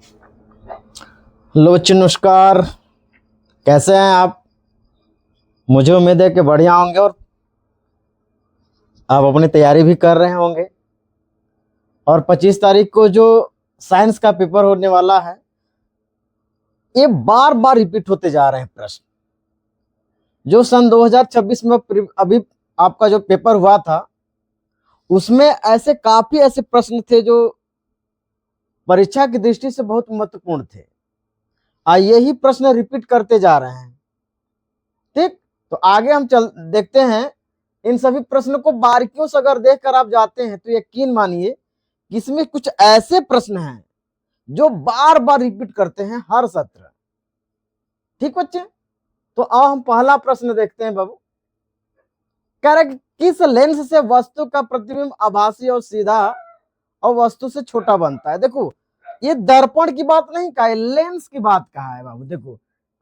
Hello बच्चों, नमस्कार। कैसे हैं आप? मुझे उम्मीद है कि बढ़िया होंगे और आप अपनी तैयारी भी कर रहे होंगे। और 25 तारीख को जो साइंस का पेपर होने वाला है, ये बार बार रिपीट होते जा रहे हैं प्रश्न। जो सन 2026 में अभी आपका जो पेपर हुआ था, उसमें ऐसे काफी ऐसे प्रश्न थे जो परीक्षा की दृष्टि से बहुत महत्वपूर्ण थे। यही प्रश्न रिपीट करते जा रहे हैं। ठीक, तो आगे हम देखते हैं। इन सभी प्रश्नों को बारीकियों से अगर देखकर आप जाते हैं तो यकीन मानिए कि इसमें कुछ ऐसे प्रश्न हैं जो बार बार रिपीट करते हैं हर सत्र। ठीक बच्चे, तो आओ हम पहला प्रश्न देखते हैं बाबू। कह रहा है कि किस लेंस से वस्तु का प्रतिबिंब आभासी और सीधा और वस्तु से छोटा बनता है। देखो, ये दर्पण की बात नहीं कहा है, लेंस की बात कहा है बाबू। देखो,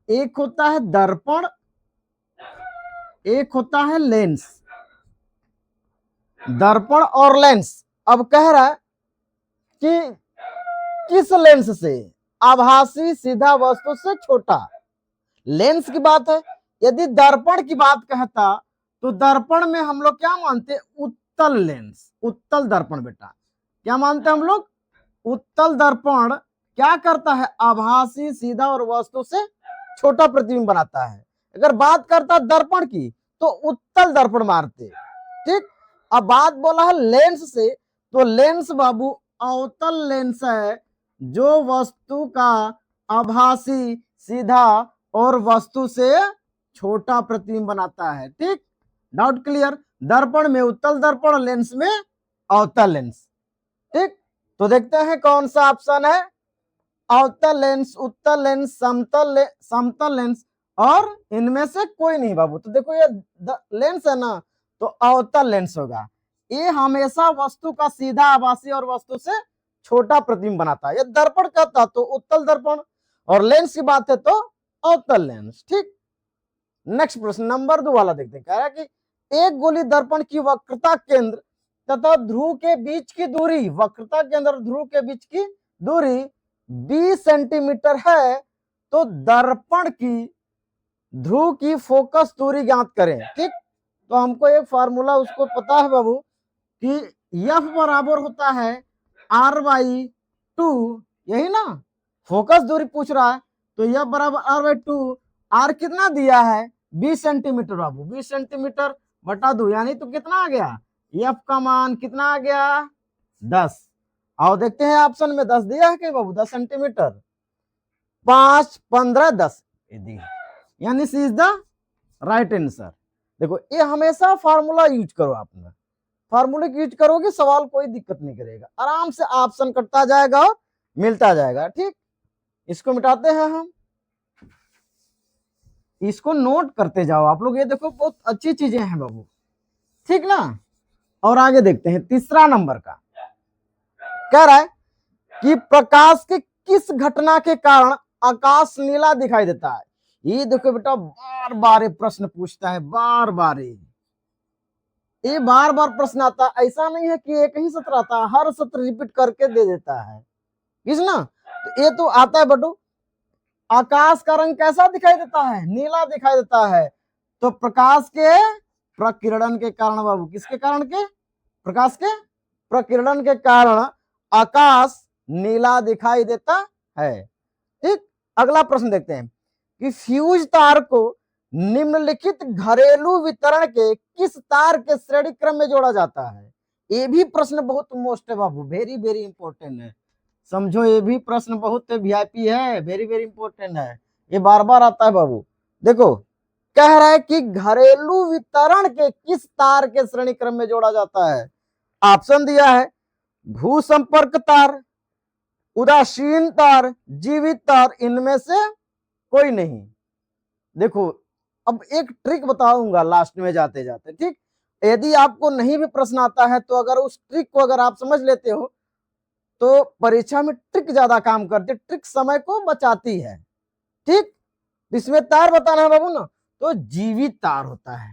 एक होता है दर्पण, एक होता है लेंस। दर्पण और लेंस। अब कह रहा है कि किस लेंस से आभासी सीधा वस्तु से छोटा। लेंस की बात है। यदि दर्पण की बात कहता तो दर्पण में हम लोग क्या मानते? उत्तल लेंस, उत्तल दर्पण। बेटा क्या मानते हम लोग? उत्तल दर्पण क्या करता है? आभासी सीधा और वस्तु से छोटा प्रतिबिंब बनाता है। अगर बात करता दर्पण की तो उत्तल दर्पण मारते। ठीक, अब बात बोला है लेंस से, तो लेंस बाबू अवतल लेंस है जो वस्तु का आभासी सीधा और वस्तु से छोटा प्रतिबिंब बनाता है। ठीक, डाउट क्लियर? दर्पण में उत्तल दर्पण, लेंस में अवतल लेंस। ठीक, तो देखते हैं कौन सा ऑप्शन है। अवतल लेंस, उत्तल लेंस, समतल लेंस, और इनमें से कोई नहीं बाबू। तो देखो, ये लेंस है ना, तो अवतल लेंस होगा। ये हमेशा वस्तु का सीधा आभासी और वस्तु से छोटा प्रतिबिंब बनाता है। ये दर्पण कहता तो उत्तल दर्पण, और लेंस की बात है तो अवतल लेंस। ठीक, नेक्स्ट प्रश्न नंबर 2 वाला देखते हैं। कह रहा है कि एक गोली दर्पण की वक्रता केंद्र तथा ध्रुव के बीच की दूरी, वक्रता केंद्र और ध्रुव के बीच की दूरी 20 सेंटीमीटर है, तो दर्पण की ध्रुव की फोकस दूरी ज्ञात करें। ठीक, तो हमको एक फार्मूला उसको पता है बाबू कि F बराबर होता है R/2। यही ना, फोकस दूरी पूछ रहा है, तो F बराबर R/2। R कितना दिया है? 20 सेंटीमीटर बाबू। 20 सेंटीमीटर बटा 2, यानी तो कितना आ गया? F का मान कितना आ गया? 10। आओ देखते हैं ऑप्शन में 10 दिया है क्या बाबू? 10 सेंटीमीटर। 5, 15, 10 यानी सी इज द राइट आंसर। देखो, ये हमेशा फार्मूला यूज करो। आपने फार्मूले यूज करोगे, सवाल कोई दिक्कत नहीं करेगा, आराम से ऑप्शन कटता जाएगा और मिलता जाएगा। ठीक, इसको मिटाते हैं हम, इसको नोट करते जाओ आप लोग। ये देखो, बहुत अच्छी चीजें हैं बाबू। ठीक ना, और आगे देखते हैं तीसरा नंबर का। कह रहा है कि प्रकाश के किस घटना के कारण आकाश नीला दिखाई देता है। ये देखो बेटा, बार बार प्रश्न पूछता है, बार बार ये बार बार प्रश्न आता है। ऐसा नहीं है कि एक ही सत्र आता है, हर सत्र रिपीट करके दे देता है। इस ना, तो ये तो आता है बटू, आकाश का रंग कैसा दिखाई देता है? नीला दिखाई देता है। तो प्रकाश के प्रकिरण के कारण बाबू, किसके कारण के? प्रकाश के प्रकिरण के कारण आकाश नीला दिखाई देता है। ठीक, अगला प्रश्न देखते हैं कि फ्यूज तार को निम्नलिखित घरेलू वितरण के किस तार के श्रेणी क्रम में जोड़ा जाता है। ये भी प्रश्न बहुत मोस्ट है बाबू, वेरी वेरी इंपॉर्टेंट है। समझो, ये भी प्रश्न बहुत वीआईपी है, वेरी वेरी इंपॉर्टेंट है, ये बार बार आता है बाबू। देखो, कह रहा है कि घरेलू वितरण के किस तार के श्रेणी क्रम में जोड़ा जाता है। ऑप्शन दिया है भू संपर्क तार, उदासीन तार, जीवित तार, इनमें से कोई नहीं। देखो, अब एक ट्रिक बताऊंगा लास्ट में जाते जाते। ठीक, यदि आपको नहीं भी प्रश्न आता है तो अगर उस ट्रिक को अगर आप समझ लेते हो तो परीक्षा में ट्रिक ज्यादा काम करती है, ट्रिक समय को बचाती है। ठीक, इसमें तार बताना है बाबू ना, तो जीवित तार होता है।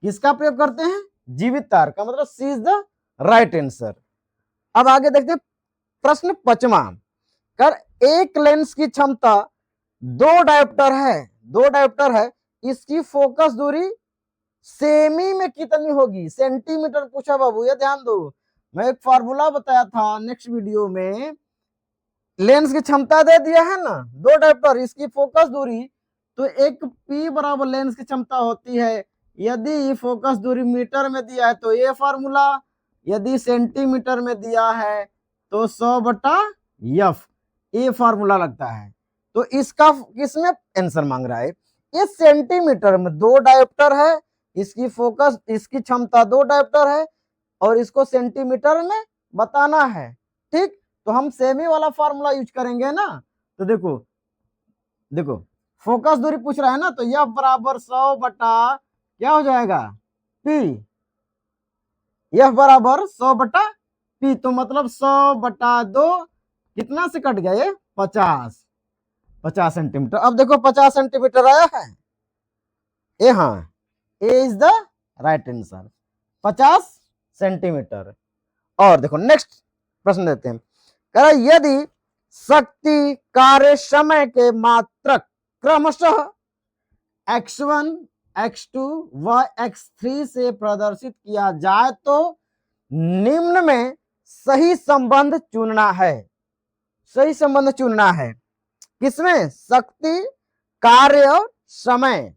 किसका प्रयोग करते हैं? जीवित तार का, मतलब सी इज द राइट आंसर। अब आगे देखते हैं प्रश्न 5वां। कर एक लेंस की क्षमता 2 डायोप्टर है, इसकी फोकस दूरी सेमी में कितनी होगी? सेंटीमीटर पूछा बाबू, ये ध्यान दो। मैं एक फार्मूला बताया था नेक्स्ट वीडियो में, लेंस की क्षमता दे दिया है ना 2 डायोप्टर, इसकी फोकस दूरी, तो एक पी बराबर लेंस की क्षमता होती है, यदि फोकस दूरी मीटर में दिया है तो ये फार्मूला, यदि सेंटीमीटर में दिया है तो 100/F, ये फार्मूला लगता है। तो इसका किसमें आंसर मांग रहा है? इस सेंटीमीटर में 2 डायोप्टर है, इसकी फोकस, इसकी क्षमता 2 डायोप्टर है, और इसको सेंटीमीटर में बताना है। ठीक, तो हम सेमी वाला फार्मूला यूज करेंगे ना। तो देखो देखो, फोकस दूरी पूछ रहा है ना, तो यह बराबर 100 क्या हो जाएगा? पी। यह बराबर 100/P, तो मतलब 100/2 कितना से कट गया? ये 50 सेंटीमीटर। अब देखो 50 सेंटीमीटर आया है, ए हाँ, A is the right answer, 50 centimetre. और देखो नेक्स्ट प्रश्न देते हैं, कह रहा यदि शक्ति कार्य समय के मात्रक क्रमशः x1, x2 व x3 से प्रदर्शित किया जाए तो निम्न में सही संबंध चुनना है। सही संबंध चुनना है किसमें? शक्ति कार्य और समय,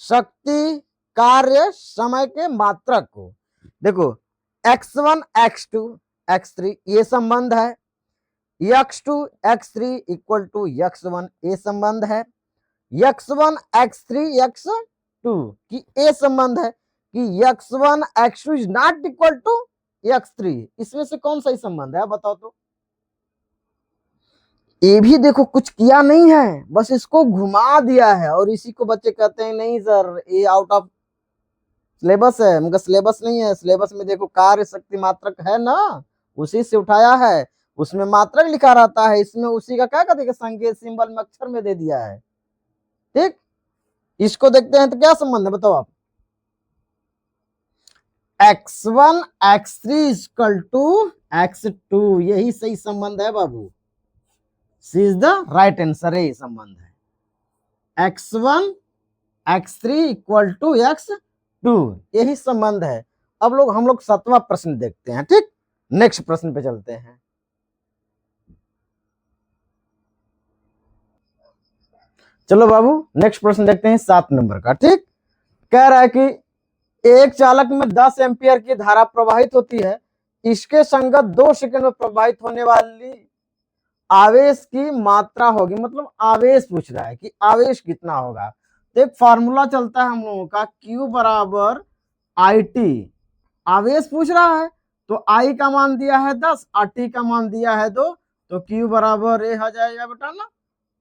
शक्ति कार्य समय के मात्रक को। देखो x1, x2, x3 ये संबंध है, x2, x3 equal to x1 ये संबंध है, x1, x3, x2 की ये संबंध है कि x1, x2 is not equal to x3। इसमें से कौन सा संबंध है बताओ तो? ये भी देखो कुछ किया नहीं है, बस इसको घुमा दिया है, और इसी को बच्चे कहते हैं नहीं सर ये आउट ऑफ सिलेबस है। मगर सिलेबस नहीं है, सिलेबस में देखो कार्य शक्ति मात्रक है ना, उसी से उठाया है, उसमें मात्रक लिखा रहता है, इसमें उसी का क्या कहते हैं संकेत सिंबल में अक्षर में दे दिया है। ठीक, इसको देखते हैं तो क्या संबंध है बताओ आप? x1, x3 equal to x2, यही सही संबंध है बाबू, सी इज द राइट आंसर, यही संबंध है, x1, x3 equal to x2, यही संबंध है। अब हम लोग 7वां प्रश्न देखते हैं। ठीक, नेक्स्ट प्रश्न पे चलते हैं। चलो बाबू नेक्स्ट प्रश्न देखते हैं 7 नंबर का। ठीक, कह रहा है कि एक चालक में 10 एम्पियर की धारा प्रवाहित होती है, इसके संगत 2 सेकंड में प्रवाहित होने वाली आवेश की मात्रा होगी, मतलब आवेश पूछ रहा है कि आवेश कितना होगा। तो एक फार्मूला चलता है हम लोगों का, Q बराबर IT, आवेश पूछ रहा है तो I का मान दिया है 10 और T का मान दिया है 2, तो Q बराबर ये हो जाएगा बेटा ना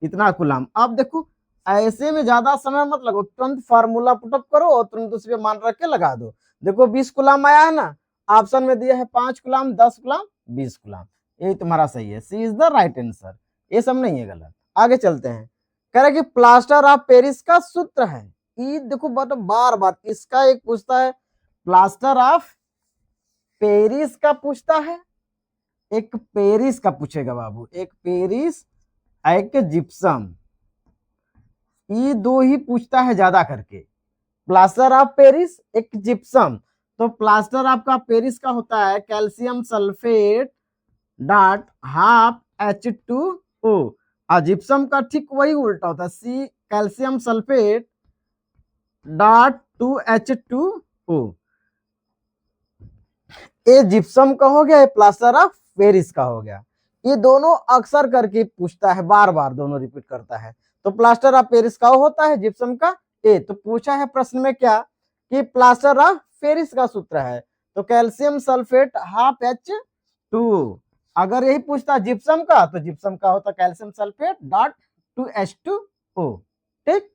इतना कूलम। अब देखो ऐसे में ज्यादा समय मत लगो, तुरंत फार्मूला पुटअप करो और तुरंत उस पर मान रख के लगा दो। देखो 20 कूलम आया है ना, ऑप्शन में दिया है 5 कूलम, 10 कूलम, 20 कूलम, यही तुम्हारा सही है, सी इज द राइट आंसर, ये सब नहीं है गलत। आगे चलते हैं, कह रहे कि प्लास्टर ऑफ पेरिस का सूत्र है, ये देखो बार बार इसका एक पूछता है, प्लास्टर ऑफ पेरिस का पूछता है, एक पेरिस का पूछेगा बाबू, एक पेरिस एक जिप्सम, ये 2 ही पूछता है ज्यादा करके, प्लास्टर ऑफ पेरिस एक जिप्सम। तो प्लास्टर आपका पेरिस का होता है calcium sulphate dot half H2O, और जिप्सम का ठीक वही उल्टा होता है, C calcium sulphate dot 2H2O। ये जिप्सम का हो गया, ये प्लास्टर ऑफ पेरिस का हो गया। ये दोनों अक्सर करके पूछता है, बार बार दोनों रिपीट करता है। तो प्लास्टर ऑफ पेरिस का होता है, जिप्सम का ए। तो पूछा है प्रश्न में क्या कि प्लास्टर ऑफ पेरिस का सूत्र है, तो कैल्शियम सल्फेट हाफ H2। अगर यही पूछता जिप्सम का, तो जिप्सम का होता कैल्शियम सल्फेट डॉट 2H2O। ठीक,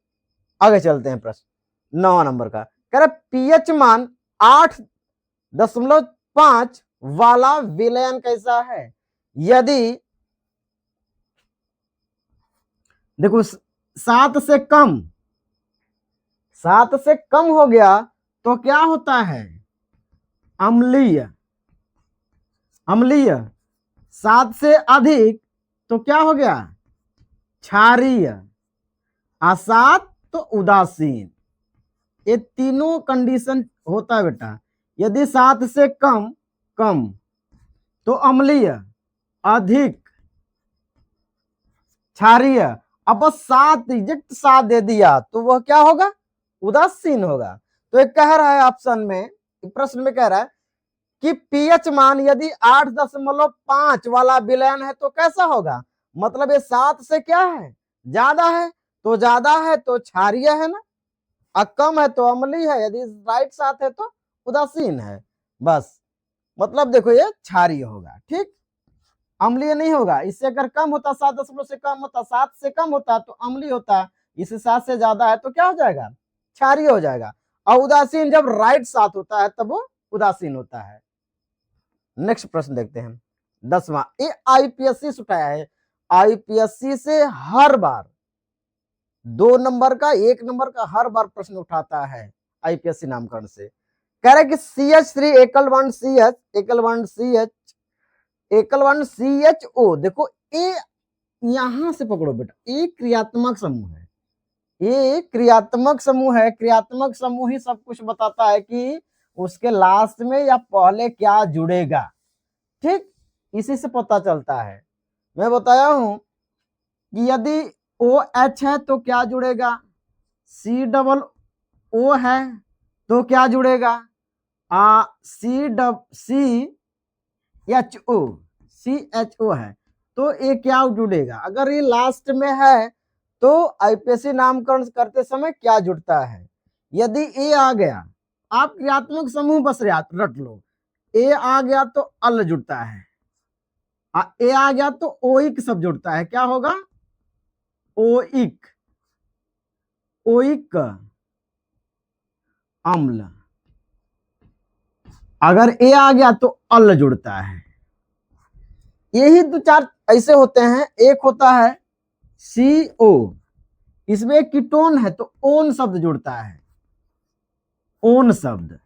आगे चलते हैं प्रश्न 9 नंबर का, कह रहे पीएच मान 8.5 वाला विलयन कैसा है? यदि देखो 7 से कम हो गया तो क्या होता है? अम्लीय। 7 से अधिक तो क्या हो गया, क्षारीय। असात तो उदासीन। ये तीनों कंडीशन होता है बेटा। यदि 7 से कम कम तो अम्लीय, अधिक क्षारीय। अब बस 7 एग्जैक्ट 7 दे दिया तो वह क्या होगा, उदासीन होगा। तो एक कह रहा है ऑप्शन में, प्रश्न में कह रहा है कि पीएच मान यदि 8.5 वाला विलयन है तो कैसा होगा। मतलब ये 7 से क्या है, ज्यादा है। तो ज्यादा है तो क्षारीय है ना, और कम है तो अम्लीय है, यदि राइट साथ है तो उदासीन है। बस मतलब देखो ये क्षारीय होगा, ठीक, अम्लीय नहीं होगा। इससे अगर कम होता, 7 से कम होता, 7 से कम होता तो अम्लीय होता, इससे 7 से ज्यादा है तो क्या हो जाएगा, क्षारीय हो जाएगा। और उदासीन जब राइट साथ होता है तब वो उदासीन होता है। नेक्स्ट प्रश्न देखते हैं 10वां। ये आईपीएससी से उठाया है, आईपीएससी से हर बार 2 नंबर का 1 नंबर का हर बार प्रश्न उठाता है आईपीएससी नामकरण से। कह रहे कि CH3 एकल वर्ण CH एकल वर्ण CH एकल वर्ण CHO। देखो ए यहां से पकड़ो बेटा, ये क्रियात्मक समूह है, ये क्रियात्मक समूह है। क्रियात्मक समूह ही सब कुछ बताता है कि उसके लास्ट में या पहले क्या जुड़ेगा, ठीक, इसी से पता चलता है। मैं बताया हूं कि यदि OH है तो क्या जुड़ेगा, COO है तो क्या जुड़ेगा, CHO है तो ये क्या जुड़ेगा। अगर ये लास्ट में है तो आईपीएससी नामकरण करते समय क्या जुड़ता है। यदि ए आ गया, आप क्रियात्मक समूह बस रट लो, ए आ गया तो अल जुड़ता है, ए आ गया तो ओइक सब जुड़ता है, क्या होगा, ओइक, ओइक अम्ल। अगर ए आ गया तो अल जुड़ता है। यही 2-4 ऐसे होते हैं। एक होता है CO, इसमें कीटोन है तो ओन शब्द जुड़ता है, ओन शब्द।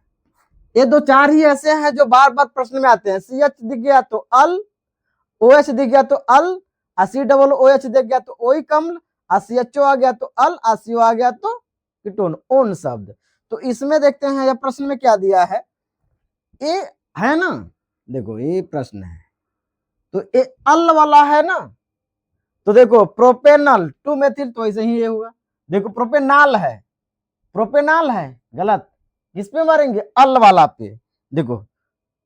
ये 2-4 ही ऐसे हैं जो बार बार प्रश्न में आते हैं। CH दिख गया तो अल, OH दिख गया तो अल, COOH दिख गया तो ओइक अम्ल, CHO आ गया तो अल, CO आ गया तो कीटोन, ओन शब्द। तो इसमें देखते हैं यह प्रश्न में क्या दिया है, ये है ना, देखो ये प्रश्न है तो ये अल वाला है ना, तो देखो प्रोपेनल 2 मेथिल तो ऐसे ही ये हुआ। देखो प्रोपेनाल है, प्रोपेनाल है, गलत, किस पे मारेंगे, अल वाला पे। देखो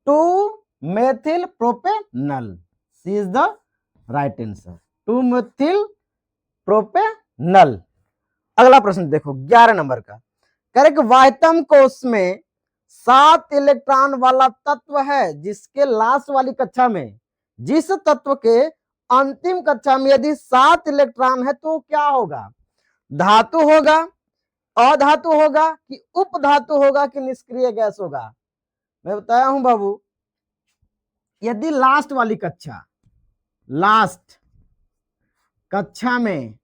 2 methyl propanal, C is the right answer, 2 methyl propanal. अगला प्रश्न देखो 11 नंबर का। कह रहे कि वाह्यतम कोश में 7 इलेक्ट्रॉन वाला तत्व है जिसके लास्ट वाली कक्षा में, जिस तत्व के अंतिम कक्षा में यदि 7 इलेक्ट्रॉन है तो क्या होगा, धातु होगा, अधातु होगा कि उपधातु होगा कि निष्क्रिय गैस होगा। मैं बताया हूं बाबू, यदि लास्ट वाली कक्षा, लास्ट कक्षा में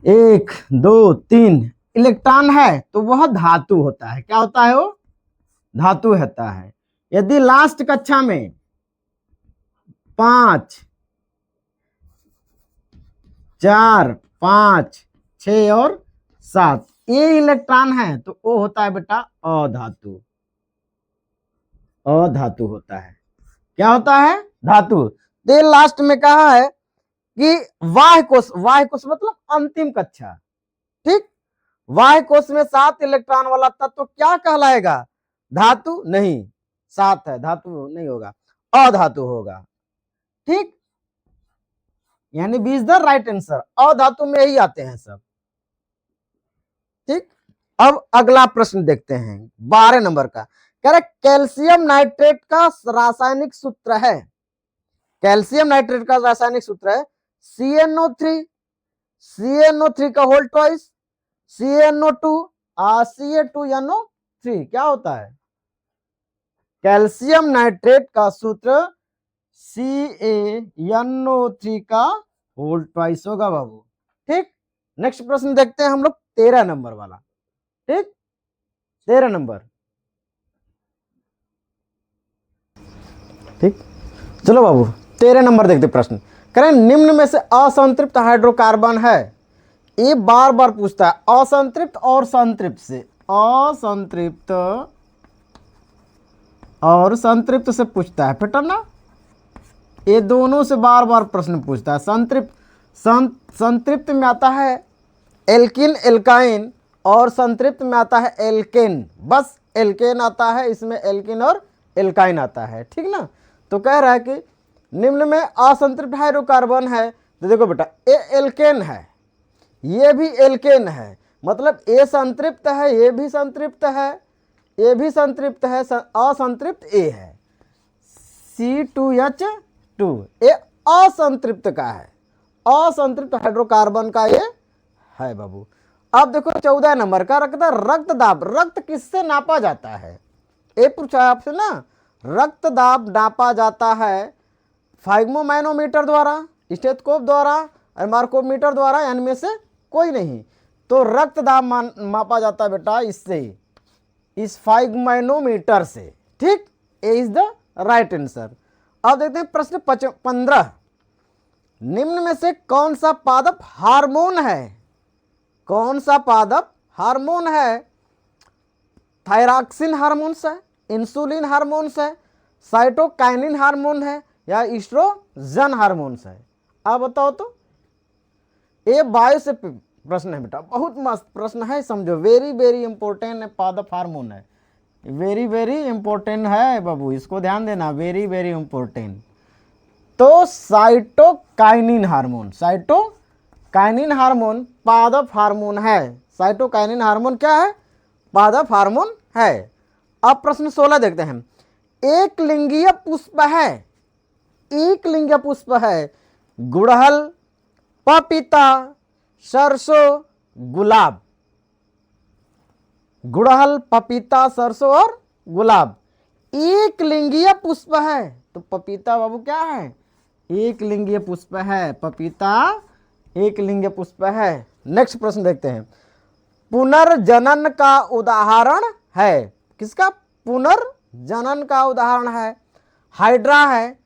1 2 3 इलेक्ट्रॉन है तो वह धातु होता है, क्या होता है, वो धातु होता है। यदि लास्ट कक्षा में 5 4 5 6 और 7 ये इलेक्ट्रॉन है तो वो होता है बेटा अधातु, अधातु होता है, क्या होता है, धातु। तो लास्ट में कहा है कि वाह्य कोश, वाह्य कोश मतलब अंतिम कक्षा, ठीक, वाह्य कोश में 7 इलेक्ट्रॉन वाला तत्व क्या कहलाएगा, धातु नहीं, 7 है, धातु नहीं होगा, अधातु होगा, ठीक, यानी B is the right answer, अधातु में ही आते हैं सब, ठीक। अब अगला प्रश्न देखते हैं 12 नंबर का। कह रहे कैल्शियम नाइट्रेट का रासायनिक सूत्र है, कैल्शियम नाइट्रेट का रासायनिक सूत्र है CnO3, CnO3 का होल ट्वाइस, CnO2, Ca2NO3, क्या होता है, कैल्शियम नाइट्रेट का सूत्र CaNO3 का होल ट्वाइस होगा बाबू, ठीक। नेक्स्ट प्रश्न देखते हैं हम लोग 13 नंबर वाला, ठीक, 13 नंबर, ठीक, चलो बाबू 13 नंबर देखते प्रश्न, करें निम्न में से असंतृप्त हाइड्रोकार्बन है। ये बार बार पूछता है असंतृप्त और संतृप्त से, असंतृप्त और संतृप्त से पूछता है बेटा ना, ये दोनों से बार बार प्रश्न पूछता है। संतृप्त में आता है एल्किन एल्काइन और संतृप्त में आता है एल्केन, बस एल्केन आता है, इसमें एल्किन और एल्काइन आता है, ठीक ना। तो कह रहा है कि निम्न में असंतृप्त हाइड्रोकार्बन है, तो देखो बेटा ये एल्केन है, ये भी एल्केन है, मतलब ये संतृप्त है, ये भी संतृप्त है, ये भी संतृप्त है, असंतृप्त ए है, C2H2, ये असंतृप्त का है, असंतृप्त हाइड्रोकार्बन का ये है बाबू। अब देखो 14 नंबर का रक्त दाब, रक्त किससे नापा जाता है, ये पूछा है आपसे ना। रक्त दाब नापा जाता है फाइग्मोमैनोमीटर द्वारा, स्टेथोस्कोप द्वारा, मार्कोमीटर द्वारा, इनमें से कोई नहीं। तो रक्त दाब मापा जाता है बेटा इससे, इस फाइग्मोमैनोमीटर से, ठीक। ए इज द राइट आंसर। अब देखते हैं प्रश्न 15, निम्न में से कौन सा पादप हार्मोन है, कौन सा पादप हार्मोन है। थायरॉक्सिन हार्मोन्स है, इंसुलिन हार्मोन्स है, साइटोकाइनिन हार्मोन है, या ईस्ट्रोजन हार्मोन्स है। आप बताओ तो। ये बायो से प्रश्न है बेटा, बहुत मस्त प्रश्न है, समझो, वेरी वेरी इंपॉर्टेंट है, पादप हार्मोन है, वेरी वेरी इंपॉर्टेंट है बाबू, इसको ध्यान देना, वेरी वेरी इंपॉर्टेंट। तो साइटोकाइनिन हार्मोन, साइटोकाइनिन हार्मोन पादप हार्मोन है, साइटोकाइनिन हार्मोन क्या है, पादप हार्मोन है। अब प्रश्न 16 देखते हैं, एक लिंगीय पुष्प है, एक लिंगीय पुष्प है, गुड़हल, पपीता, सरसों, गुलाब, गुड़हल, पपीता, सरसों और गुलाब एक लिंगीय पुष्प है। तो पपीता बाबू क्या है, एक लिंगीय पुष्प है, पपीता एक लिंगीय पुष्प है। नेक्स्ट प्रश्न देखते हैं, पुनर्जनन का उदाहरण है, किसका, पुनर्जनन का उदाहरण है, हाइड्रा है,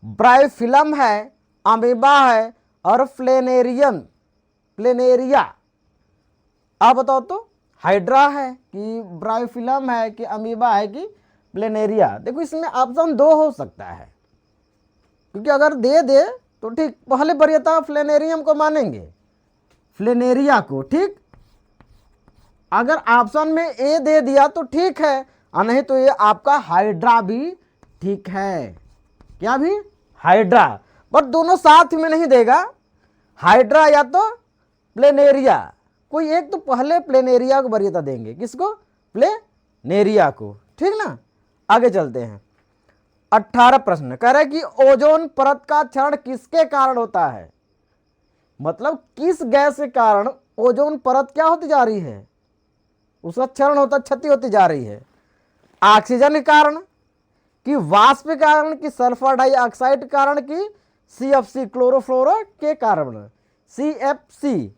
ब्रायोफिलम है, अमीबा है और प्लेनेरिया। आप बताओ तो, हाइड्रा है कि ब्रायोफिलम है कि अमीबा है कि प्लेनेरिया। देखो इसमें ऑप्शन 2 हो सकता है, क्योंकि अगर दे दे तो ठीक, पहले वरीयता फ्लेनेरियम को मानेंगे, फ्लेनेरिया को, ठीक। अगर ऑप्शन में ए दे दिया तो ठीक है, और नहीं तो ये आपका हाइड्रा भी ठीक है, क्या भी, हाइड्रा। पर दोनों साथ में नहीं देगा, हाइड्रा या तो प्लेनेरिया, कोई एक तो पहले प्लेनेरिया को वरीयता देंगे, किसको, प्लेनेरिया को, ठीक ना। आगे चलते हैं, 18 प्रश्न कह रहे कि ओजोन परत का क्षरण किसके कारण होता है, मतलब किस गैस के कारण ओजोन परत क्या होती जा रही है, उसका क्षरण होता, क्षति होती जा रही है। ऑक्सीजन के कारण, कि वाष्प के कारण, कि सल्फर डाइऑक्साइड के कारण, कि CFC क्लोरोफ्लोरो के कारण, CFC।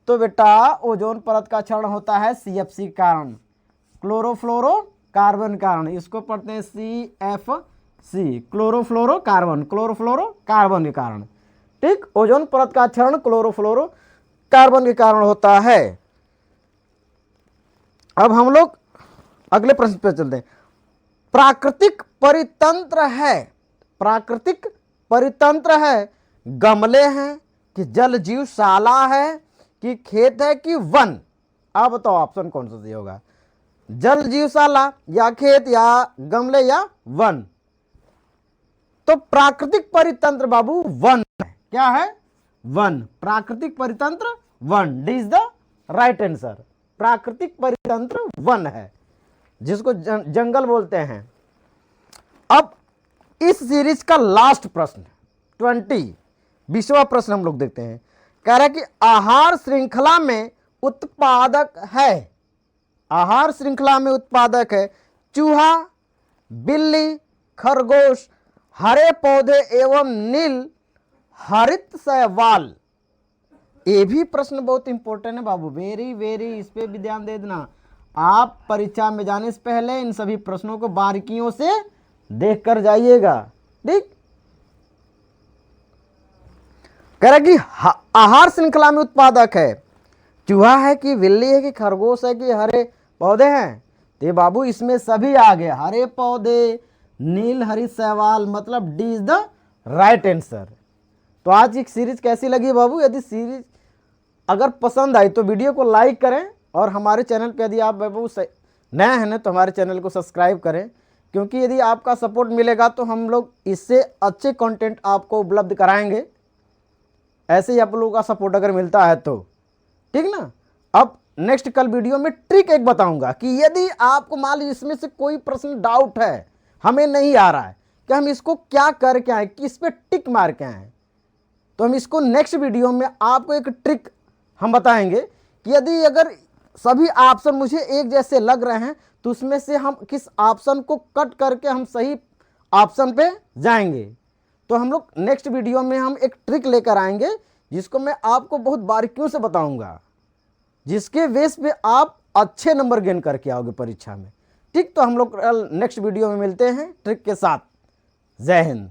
तो बेटा ओजोन परत का क्षरण होता है CFC के कारण, क्लोरोफ्लोरो कार्बन कारण, इसको पढ़ते हैं CFC, chlorofluoro carbon, chlorofluoro carbon के कारण, ठीक। ओजोन परत का क्षरण क्लोरोफ्लोरो कार्बन के कारण होता है। अब हम लोग अगले प्रश्न पे चलते हैं, प्राकृतिक परितंत्र है, प्राकृतिक परितंत्र है, गमले हैं कि जल जीवशाला है कि खेत है कि वन। आप बताओ ऑप्शन कौन सा सही होगा, जल जीवशाला या खेत या गमले या वन। तो प्राकृतिक परितंत्र बाबू वन है, क्या है, वन, प्राकृतिक परितंत्र वन, D is the right answer. प्राकृतिक परितंत्र वन है, जिसको जंगल बोलते हैं। अब इस सीरीज का लास्ट प्रश्न 20वां प्रश्न हम लोग देखते हैं, कह रहा है कि आहार श्रृंखला में उत्पादक है, आहार श्रृंखला में उत्पादक है, चूहा, बिल्ली, खरगोश, हरे पौधे एवं नील हरित शैवाल। ये भी प्रश्न बहुत इंपॉर्टेंट है बाबू, वेरी वेरी, इस पे भी ध्यान दे देना। आप परीक्षा में जाने से पहले इन सभी प्रश्नों को बारीकियों से देख कर जाइएगा, ठीक। कह रहा कि आहार श्रृंखला में उत्पादक है, चूहा है कि बिल्ली है कि खरगोश है कि हरे पौधे हैं, तो बाबू इसमें सभी आ गए, हरे पौधे, नील हरी शैवाल, मतलब D is the right answer. तो आज की सीरीज कैसी लगी बाबू? यदि सीरीज अगर पसंद आई तो वीडियो को लाइक करें, और हमारे चैनल पे यदि आप बाबू नए हैं ना तो हमारे चैनल को सब्सक्राइब करें, क्योंकि यदि आपका सपोर्ट मिलेगा तो हम लोग इससे अच्छे कंटेंट आपको उपलब्ध कराएंगे। ऐसे ही आप लोगों का सपोर्ट अगर मिलता है तो ठीक ना। अब नेक्स्ट कल वीडियो में ट्रिक एक बताऊंगा कि यदि आपको मान लीजिए इसमें से कोई प्रश्न डाउट है, हमें नहीं आ रहा है कि हम इसको क्या करके आए, किस पे टिक मार के आए, तो हम इसको नेक्स्ट वीडियो में आपको एक ट्रिक हम बताएंगे कि यदि अगर सभी ऑप्शन मुझे एक जैसे लग रहे हैं तो उसमें से हम किस ऑप्शन को कट करके हम सही ऑप्शन पे जाएंगे। तो हम लोग नेक्स्ट वीडियो में हम एक ट्रिक लेकर आएंगे जिसको मैं आपको बहुत बारीकियों से बताऊंगा, जिसके बेस पे आप अच्छे नंबर गेन करके आओगे परीक्षा में। ठीक, तो हम लोग नेक्स्ट वीडियो में मिलते हैं ट्रिक के साथ। जय हिंद।